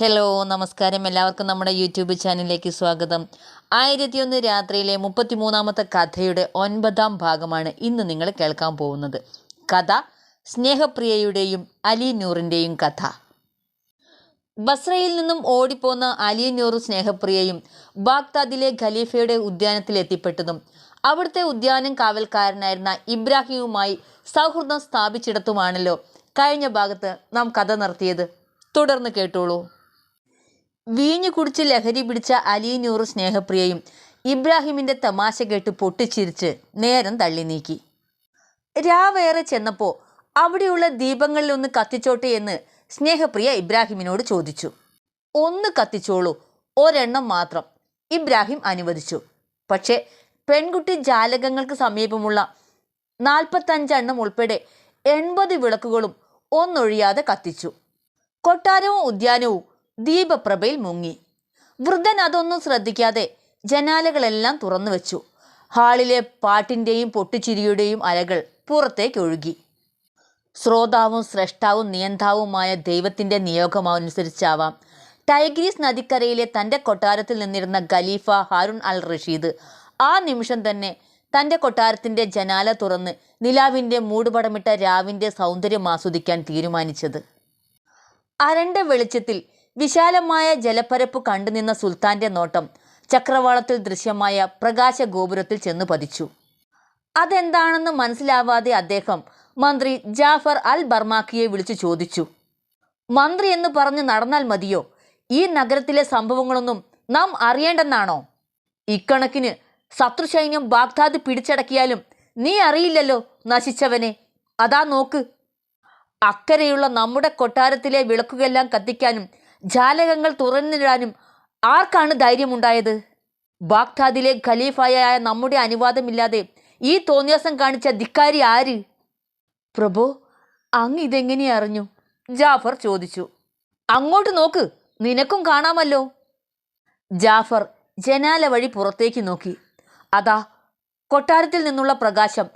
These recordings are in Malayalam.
ഹലോ നമസ്കാരം, എല്ലാവർക്കും നമ്മുടെ യൂട്യൂബ് ചാനലിലേക്ക് സ്വാഗതം. 1001 രാത്രിയിലെ 33ാമത്തെ കഥയുടെ 9ാം ഭാഗമാണ് ഇന്ന് നിങ്ങൾ കേൾക്കാൻ പോകുന്നത്. കഥ സ്നേഹപ്രിയയുടെയും അലി നൂറിൻ്റെയും കഥ. ബസ്രയിൽ നിന്നും ഓടിപ്പോന്ന അലി നൂറും സ്നേഹപ്രിയയും ബാഗ്ദാദിലെ ഖലീഫയുടെ ഉദ്യാനത്തിൽ എത്തിപ്പെട്ടതും അവിടുത്തെ ഉദ്യാനം കാവൽക്കാരനായിരുന്ന ഇബ്രാഹിമുമായി സൗഹൃദം സ്ഥാപിച്ചിടത്തുമാണല്ലോ കഴിഞ്ഞ ഭാഗത്ത് നാം കഥ നിർത്തിയത്. തുടർന്ന് കേട്ടോളൂ. വീഞ്ഞു കുടിച്ച് ലഹരി പിടിച്ച അലി നൂറ് സ്നേഹപ്രിയയും ഇബ്രാഹിമിൻ്റെ തമാശ കേട്ട് പൊട്ടിച്ചിരിച്ച് നേരം തള്ളി നീക്കി. രാവേറെ ചെന്നപ്പോൾ അവിടെയുള്ള ദീപങ്ങളിലൊന്ന് കത്തിച്ചോട്ടെ എന്ന് സ്നേഹപ്രിയ ഇബ്രാഹിമിനോട് ചോദിച്ചു. ഒന്ന് കത്തിച്ചോളൂ, ഒരെണ്ണം മാത്രം, ഇബ്രാഹിം അനുവദിച്ചു. പക്ഷേ പെൺകുട്ടി ജാലകങ്ങൾക്ക് സമീപമുള്ള 45 എണ്ണം ഉൾപ്പെടെ 80 വിളക്കുകളും ഒന്നൊഴിയാതെ കത്തിച്ചു. കൊട്ടാരവും ഉദ്യാനവും ദീപപ്രഭയിൽ മുങ്ങി. വൃദ്ധൻ അതൊന്നും ശ്രദ്ധിക്കാതെ ജനാലകളെല്ലാം തുറന്നു വെച്ചു. ഹാളിലെ പാട്ടിൻ്റെയും പൊട്ടിച്ചിരിയുടെയും അലകൾ പുറത്തേക്ക് ഒഴുകി. ശ്രോതാവും സ്രഷ്ടാവും നിയന്താവുമായ ദൈവത്തിൻ്റെ നിയോഗമനുസരിച്ചാവാം ടൈഗ്രീസ് നദിക്കരയിലെ തൻ്റെ കൊട്ടാരത്തിൽ നിന്നിരുന്ന ഖലീഫ ഹാരൂൺ അൽ റഷീദ് ആ നിമിഷം തന്നെ തൻ്റെ കൊട്ടാരത്തിൻ്റെ ജനാല തുറന്ന് നിലാവിൻ്റെ മൂടുപടമിട്ട രാവിൻ്റെ സൗന്ദര്യം ആസ്വദിക്കാൻ തീരുമാനിച്ചത്. അരണ്ട വെളിച്ചത്തിൽ വിശാലമായ ജലപ്പരപ്പ് കണ്ടുനിന്ന സുൽത്താൻ്റെ നോട്ടം ചക്രവാളത്തിൽ ദൃശ്യമായ പ്രകാശ ഗോപുരത്തിൽ ചെന്ന് പതിച്ചു. അതെന്താണെന്ന് മനസ്സിലാവാതെ അദ്ദേഹം മന്ത്രി ജാഫർ അൽ ബർമാക്കിയെ വിളിച്ചു ചോദിച്ചു. മന്ത്രി എന്ന് പറഞ്ഞ് നടന്നാൽ മതിയോ? ഈ നഗരത്തിലെ സംഭവങ്ങളൊന്നും നാം അറിയേണ്ടെന്നാണോ? ഇക്കണക്കിന് ശത്രുസൈന്യം ബാഗ്ദാദ് പിടിച്ചടക്കിയാലും നീ അറിയില്ലല്ലോ നശിച്ചവനെ. അതാ നോക്ക്, അക്കരെയുള്ള നമ്മുടെ കൊട്ടാരത്തിലെ വിളക്കുകളെല്ലാം കത്തിക്കാനും ജാലകങ്ങൾ തുറന്നിടാനും ആർക്കാണ് ധൈര്യമുണ്ടായത്? ബാഗ്ദാദിലെ ഖലീഫയായ നമ്മുടെ അനുവാദമില്ലാതെ ഈ തോന്നിയാസം കാണിച്ച ധിക്കാരി ആര്? പ്രഭു, അങ്ങ് ഇതെങ്ങനെ അറിഞ്ഞു? ജാഫർ ചോദിച്ചു. അങ്ങോട്ട് നോക്ക്, നിനക്കും കാണാമല്ലോ. ജാഫർ ജനാല വഴി പുറത്തേക്ക് നോക്കി. അതാ കൊട്ടാരത്തിൽ നിന്നുള്ള പ്രകാശം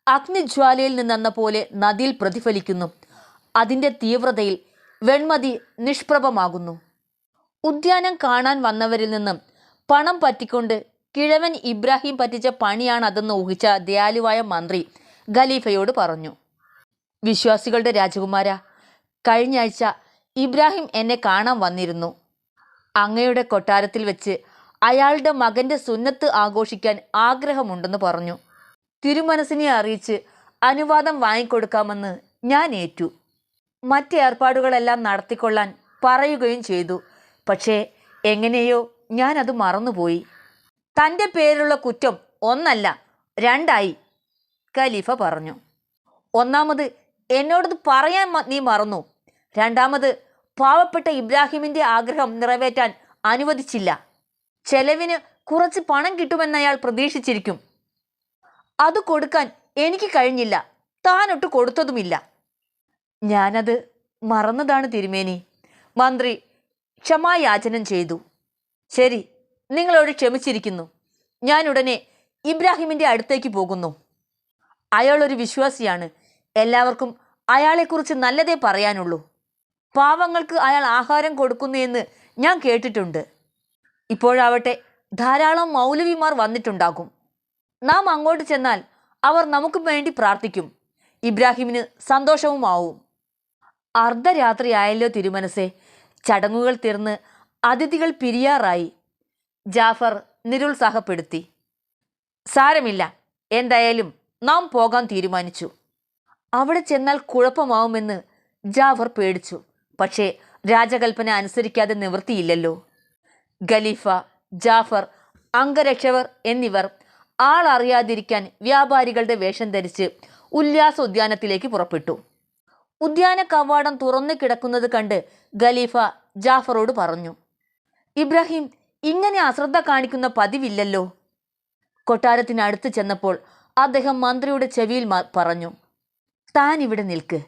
അഗ്നിജ്വാലയിൽ നിന്നെന്ന പോലെ നദിയിൽ പ്രതിഫലിക്കുന്നു. അതിൻ്റെ തീവ്രതയിൽ വെൺമതി നിഷ്പ്രഭമാകുന്നു. ഉദ്യാനം കാണാൻ വന്നവരിൽ നിന്നും പണം പറ്റിക്കൊണ്ട് കിഴവൻ ഇബ്രാഹിം പറ്റിച്ച പണിയാണതെന്ന് ഊഹിച്ച ദയാലുവായ മന്ത്രി ഖലീഫയോട് പറഞ്ഞു. വിശ്വാസികളുടെ രാജകുമാര, കഴിഞ്ഞ ആഴ്ച ഇബ്രാഹിം എന്നെ കാണാൻ വന്നിരുന്നു. അങ്ങയുടെ കൊട്ടാരത്തിൽ വെച്ച് അയാളുടെ മകൻ്റെ സുന്നത്ത് ആഘോഷിക്കാൻ ആഗ്രഹമുണ്ടെന്ന് പറഞ്ഞു. തിരുമനസിനെ അറിയിച്ച് അനുവാദം വാങ്ങിക്കൊടുക്കാമെന്ന് ഞാൻ ഏറ്റു. മറ്റ് ഏർപ്പാടുകളെല്ലാം നടത്തിക്കൊള്ളാൻ പറയുകയും ചെയ്തു. പക്ഷേ എങ്ങനെയോ ഞാനത് മറന്നുപോയി. തൻ്റെ പേരിലുള്ള കുറ്റം ഒന്നല്ല, രണ്ടായി, ഖലീഫ പറഞ്ഞു. ഒന്നാമത് എന്നോടത് പറയാൻ നീ മറന്നു. രണ്ടാമത് പാവപ്പെട്ട ഇബ്രാഹിമിൻ്റെ ആഗ്രഹം നിറവേറ്റാൻ അനുവദിച്ചില്ല. ചെലവിന് കുറച്ച് പണം കിട്ടുമെന്നയാൾ പ്രതീക്ഷിച്ചിരിക്കും. അത് കൊടുക്കാൻ എനിക്ക് കഴിഞ്ഞില്ല, താനൊട്ട് കൊടുത്തതുമില്ല. ഞാനത് മറന്നതാണ് തിരുമേനി. മന്ത്രി ക്ഷമായാചനം ചെയ്തു. ശരി, നിങ്ങളോട് ക്ഷമിച്ചിരിക്കുന്നു. ഞാൻ ഉടനെ ഇബ്രാഹിമിൻ്റെ അടുത്തേക്ക് പോകുന്നു. അയാളൊരു വിശ്വാസിയാണ്. എല്ലാവർക്കും അയാളെക്കുറിച്ച് നല്ലതേ പറയാനുള്ളൂ. പാവങ്ങൾക്ക് അയാൾ ആഹാരം കൊടുക്കുന്നു എന്ന് ഞാൻ കേട്ടിട്ടുണ്ട്. ഇപ്പോഴാവട്ടെ ധാരാളം മൗലവിമാർ വന്നിട്ടുണ്ടാകും. നാം അങ്ങോട്ട് ചെന്നാൽ അവർ നമുക്ക് വേണ്ടി പ്രാർത്ഥിക്കും. ഇബ്രാഹിമിന് സന്തോഷവുമാവും. അർദ്ധരാത്രിയായല്ലോ തിരുമനസേ. ചടങ്ങുകൾ തീർന്ന് അതിഥികൾ പിരിയാറായി. ജാഫർ നിരുത്സാഹപ്പെടുത്തി. സാരമില്ല, എന്തായാലും നാം പോകാൻ തീരുമാനിച്ചു. അവിടെ ചെന്നാൽ കുഴപ്പമാവുമെന്ന് ജാഫർ പേടിച്ചു. പക്ഷേ രാജകൽപ്പന അനുസരിക്കാതെ നിവൃത്തിയില്ലല്ലോ. ഖലീഫ, ജാഫർ, അംഗരക്ഷകർ എന്നിവർ ആളറിയാതിരിക്കാൻ വ്യാപാരികളുടെ വേഷം ധരിച്ച് ഉല്ലാസ ഉദ്യാനത്തിലേക്ക് പുറപ്പെട്ടു. ഉദ്യാന കവാടം തുറന്നു കിടക്കുന്നത് കണ്ട് ഖലീഫ ജാഫറോട് പറഞ്ഞു. ഇബ്രാഹിം ഇങ്ങനെ അശ്രദ്ധ കാണിക്കുന്ന പതിവില്ലല്ലോ. കൊട്ടാരത്തിനടുത്ത് ചെന്നപ്പോൾ അദ്ദേഹം മന്ത്രിയുടെ ചെവിയിൽ പറഞ്ഞു. താൻ ഇവിടെ നിൽക്ക്.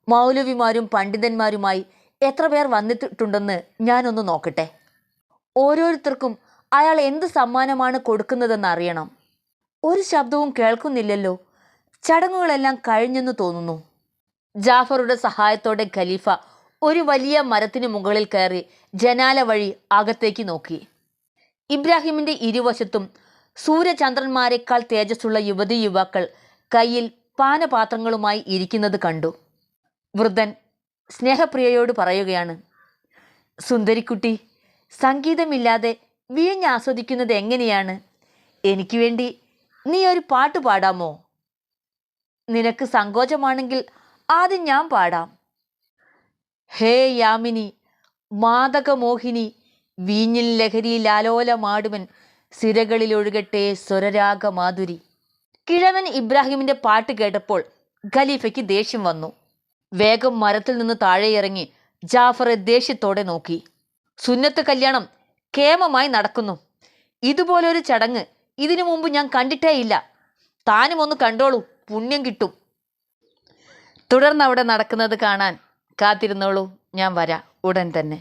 മൗലവിമാരും പണ്ഡിതന്മാരുമായി എത്ര പേർ വന്നിട്ടുണ്ടെന്ന് ഞാനൊന്ന് നോക്കട്ടെ. ഓരോരുത്തർക്കും അയാൾ എന്ത് സമ്മാനമാണ് കൊടുക്കുന്നതെന്ന് അറിയണം. ഒരു ശബ്ദവും കേൾക്കുന്നില്ലല്ലോ. ചടങ്ങുകളെല്ലാം കഴിഞ്ഞെന്ന് തോന്നുന്നു. ജാഫറുടെ സഹായത്തോടെ ഖലീഫ ഒരു വലിയ മരത്തിന് മുകളിൽ കയറി ജനാല വഴി അകത്തേക്ക് നോക്കി. ഇബ്രാഹിമിൻ്റെ ഇരുവശത്തും സൂര്യചന്ദ്രന്മാരെക്കാൾ തേജസ്സുള്ള യുവതി യുവാക്കൾ കയ്യിൽ പാനപാത്രങ്ങളുമായി ഇരിക്കുന്നത് കണ്ടു. വൃദ്ധൻ സ്നേഹപ്രിയയോട് പറയുകയാണ്, സുന്ദരിക്കുട്ടി, സംഗീതമില്ലാതെ വീഞ്ഞാസ്വദിക്കുന്നത് എങ്ങനെയാണ്? എനിക്ക് വേണ്ടി നീ ഒരു പാട്ട് പാടാമോ? നിനക്ക് സങ്കോചമാണെങ്കിൽ ആദ്യം ഞാൻ പാടാം. ഹേ യാമിനി, മാദകമോഹിനി, വീഞ്ഞിൽ ലഹരിയിൽ ആലോലമാടുവൻ, സിരകളിലൊഴുകട്ടെ സ്വരരാഗമാധുരി. കിഴവൻ ഇബ്രാഹിമിൻ്റെ പാട്ട് കേട്ടപ്പോൾ ഖലീഫയ്ക്ക് ദേഷ്യം വന്നു. വേഗം മരത്തിൽ നിന്ന് താഴെ ഇറങ്ങി ജാഫറെ ദേഷ്യത്തോടെ നോക്കി. സുന്നത്ത് കല്യാണം കേമമായി നടക്കുന്നു. ഇതുപോലൊരു ചടങ്ങ് ഇതിനു മുമ്പ് ഞാൻ കണ്ടിട്ടേയില്ല. താനും ഒന്ന് കണ്ടോളൂ, പുണ്യം കിട്ടും. തുടർന്ന് അവിടെ നടക്കുന്നത് കാണാൻ കാത്തിരുന്നോളൂ, ഞാൻ വരാം ഉടൻ തന്നെ.